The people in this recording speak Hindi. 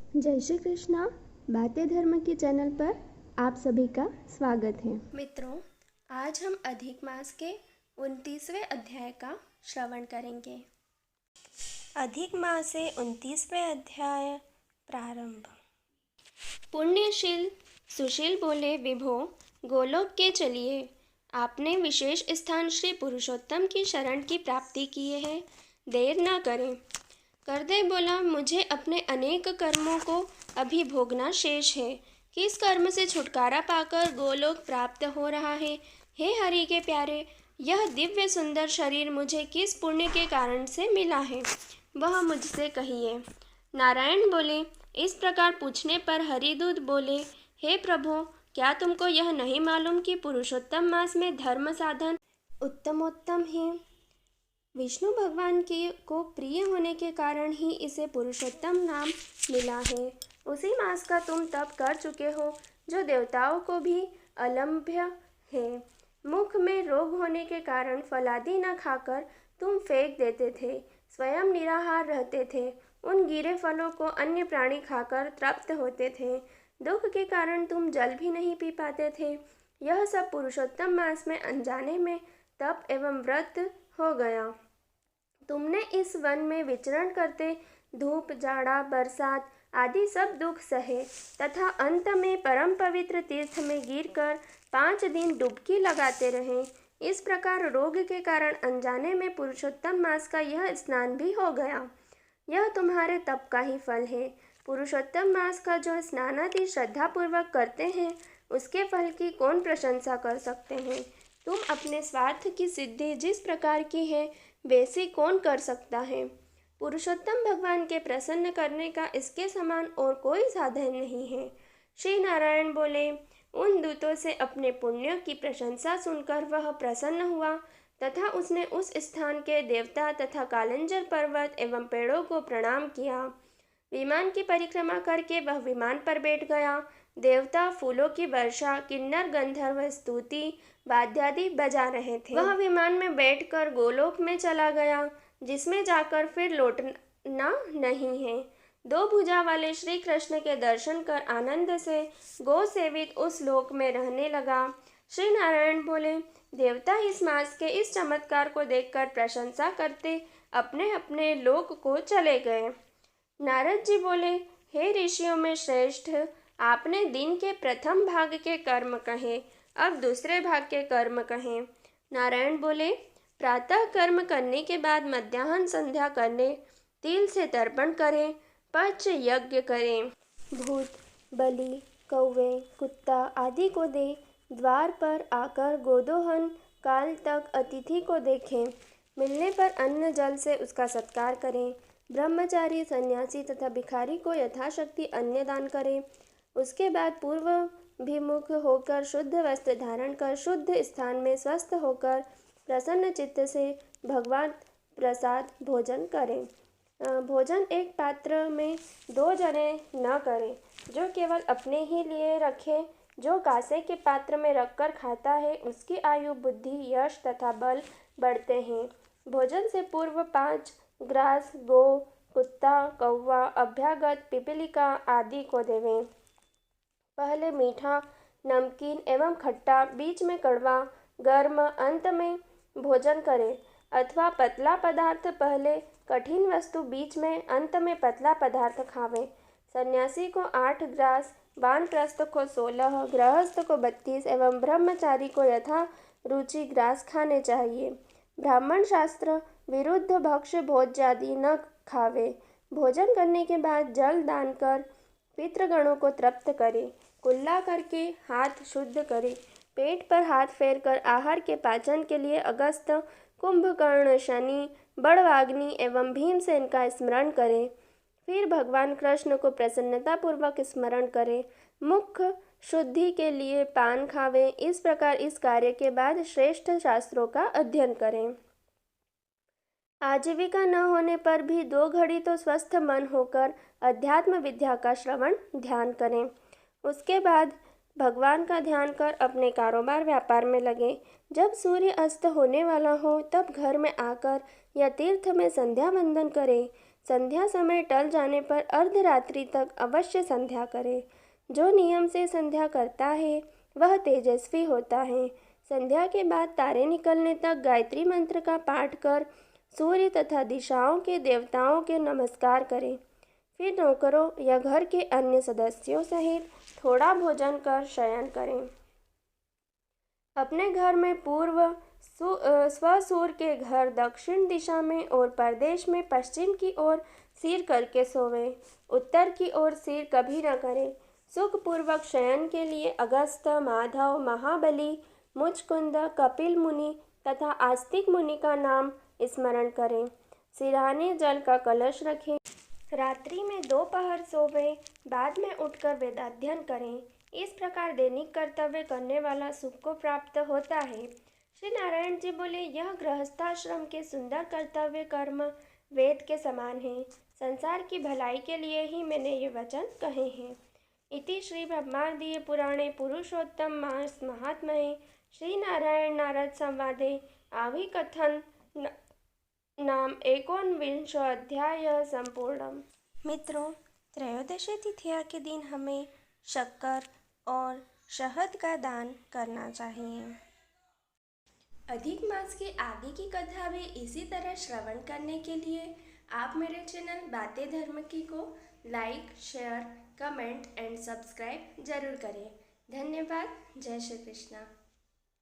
जय श्री कृष्णा। बातें धर्म के चैनल पर आप सभी का स्वागत है। मित्रों, आज हम अधिक मास के 29वें अध्याय का श्रवण करेंगे। अधिक मास से 29वें अध्याय प्रारंभ। पुण्यशील सुशील बोले, विभो गोलोक के चलिए, आपने विशेष स्थान श्री पुरुषोत्तम की शरण की प्राप्ति किए है, देर न करें। करदे बोला, मुझे अपने अनेक कर्मों को अभी भोगना शेष है। किस कर्म से छुटकारा पाकर गोलोक प्राप्त हो रहा है? हे हरि के प्यारे, यह दिव्य सुंदर शरीर मुझे किस पुण्य के कारण से मिला है, वह मुझसे कहिए। नारायण बोले, इस प्रकार पूछने पर हरिदूत बोले, हे प्रभु, क्या तुमको यह नहीं मालूम कि पुरुषोत्तम मास में धर्म साधन उत्तमोत्तम है? विष्णु भगवान को प्रिय होने के कारण ही इसे पुरुषोत्तम नाम मिला है। उसी मास का तुम तप कर चुके हो जो देवताओं को भी अलंभ्य है। मुख में रोग होने के कारण फलादि न खाकर तुम फेंक देते थे, स्वयं निराहार रहते थे। उन गिरे फलों को अन्य प्राणी खाकर तृप्त होते थे। दुख के कारण तुम जल भी नहीं पी पाते थे। यह सब पुरुषोत्तम मास में अनजाने में तप एवं व्रत हो गया। तुमने इस वन में विचरण करते धूप, जाड़ा, बरसात आदि सब दुख सहे तथा अंत में परम पवित्र तीर्थ में गिरकर 5 दिन डुबकी लगाते रहे। इस प्रकार रोग के कारण अनजाने में पुरुषोत्तम मास का यह स्नान भी हो गया। यह तुम्हारे तप का ही फल है। पुरुषोत्तम मास का जो स्नानादि श्रद्धापूर्वक करते हैं, उसके फल की कौन प्रशंसा कर सकते हैं? तुम अपने स्वार्थ की सिद्धि जिस प्रकार की है, वैसी कौन कर सकता है? पुरुषोत्तम भगवान के प्रसन्न करने का इसके समान और कोई साधन नहीं है। श्री नारायण बोले, उन दूतों से अपने पुण्य की प्रशंसा सुनकर वह प्रसन्न हुआ तथा उसने उस स्थान के देवता तथा कालंजर पर्वत एवं पेड़ों को प्रणाम किया। विमान की परिक्रमा करके वह विमान पर बैठ गया। देवता फूलों की वर्षा, किन्नर गंधर्व स्तुति वाद्यादि बजा रहे थे। वह विमान में बैठकर गोलोक में चला गया, जिसमें जाकर फिर लौटना नहीं है। 2 भुजा वाले श्री कृष्ण के दर्शन कर आनंद से गो सेवित उस लोक में रहने लगा। श्री नारायण बोले, देवता इस मास के इस चमत्कार को देखकर प्रशंसा करते अपने अपने लोक को चले गए। नारद जी बोले, हे ऋषियों में श्रेष्ठ, आपने दिन के प्रथम भाग के कर्म कहे, अब दूसरे भाग के कर्म कहें। नारायण बोले, प्रातः कर्म करने के बाद मध्याह्न संध्या करने, तिल से तर्पण करें, पंच यज्ञ करें, भूत बलि, कौवे, कुत्ता आदि को दे, द्वार पर आकर गोदोहन काल तक अतिथि को देखें, मिलने पर अन्न जल से उसका सत्कार करें, ब्रह्मचारी, सन्यासी तथा भिखारी को यथाशक्ति अन्न दान करें। उसके बाद पूर्व विमुख होकर शुद्ध वस्त्र धारण कर शुद्ध स्थान में स्वस्थ होकर प्रसन्न चित्त से भगवान प्रसाद भोजन करें। भोजन एक पात्र में 2 जने न करें, जो केवल अपने ही लिए रखे। जो कांसे के पात्र में रखकर खाता है, उसकी आयु, बुद्धि, यश तथा बल बढ़ते हैं। भोजन से पूर्व 5 ग्रास गो, कुत्ता, कौवा, अभ्यागत, पिपीलिका आदि को देवें। पहले मीठा, नमकीन एवं खट्टा, बीच में कड़वा, गर्म, अंत में भोजन करें। अथवा पतला पदार्थ पहले, कठिन वस्तु बीच में, अंत में पतला पदार्थ खावें। सन्यासी को 8 ग्रास, वानप्रस्थ को 16, गृहस्थ को 32 एवं ब्रह्मचारी को यथा रुचि ग्रास खाने चाहिए। ब्राह्मण शास्त्र विरुद्ध भक्ष्य भोज्यादि न खावे। भोजन करने के बाद जल दान कर पितृगणों को तृप्त करे। कुल्ला करके हाथ शुद्ध करे। पेट पर हाथ फेर कर आहार के पाचन के लिए अगस्त, कुंभकर्ण, शनि, बड़वाग्नि एवं भीमसेन का स्मरण करे। फिर भगवान कृष्ण को प्रसन्नतापूर्वक स्मरण करे। मुख शुद्धि के लिए पान खावे। इस प्रकार इस कार्य के बाद श्रेष्ठ शास्त्रों का अध्ययन करें। आजीविका न होने पर भी 2 घड़ी तो स्वस्थ मन होकर अध्यात्म विद्या का श्रवण ध्यान करें। उसके बाद भगवान का ध्यान कर अपने कारोबार व्यापार में लगे। जब सूर्य अस्त होने वाला हो, तब घर में आकर या तीर्थ में संध्या वंदन करें। संध्या समय टल जाने पर अर्धरात्रि तक अवश्य संध्या करें। जो नियम से संध्या करता है वह तेजस्वी होता है। संध्या के बाद तारे निकलने तक गायत्री मंत्र का पाठ कर सूर्य तथा दिशाओं के देवताओं के नमस्कार करें। फिर नौकरों या घर के अन्य सदस्यों सहित थोड़ा भोजन कर शयन करें। अपने घर में पूर्व स्वसूर के घर दक्षिण दिशा में और परदेश में पश्चिम की ओर सिर करके सोवें। उत्तर की ओर सिर कभी न करें। सुखपूर्वक शयन के लिए अगस्त्य, माधव, महाबली, मुचकुंद, कपिल मुनि तथा आस्तिक मुनि का नाम स्मरण करें। सिरहाने जल का कलश रखें। रात्रि में 2 पहर सोवें, बाद में उठकर वेदाध्ययन करें। इस प्रकार दैनिक कर्तव्य करने वाला सुख को प्राप्त होता है। श्री नारायण जी बोले, यह गृहस्थाश्रम के सुंदर कर्तव्य कर्म वेद के समान है। संसार की भलाई के लिए ही मैंने ये वचन कहे हैं। इति श्री ब्रह्मांडीय पुराणे पुरुषोत्तम मास महात्म्ये श्री नारायण नारद संवादे आविकथन नाम 19 अध्याय संपूर्णम। मित्रों, त्रयोदशी तिथिया के दिन हमें शक्कर और शहद का दान करना चाहिए। अधिक मास के आगे की कथा भी इसी तरह श्रवण करने के लिए आप मेरे चैनल बातें धर्म की को like, share, comment and subscribe जरूर करें। धन्यवाद। जय श्री कृष्णा।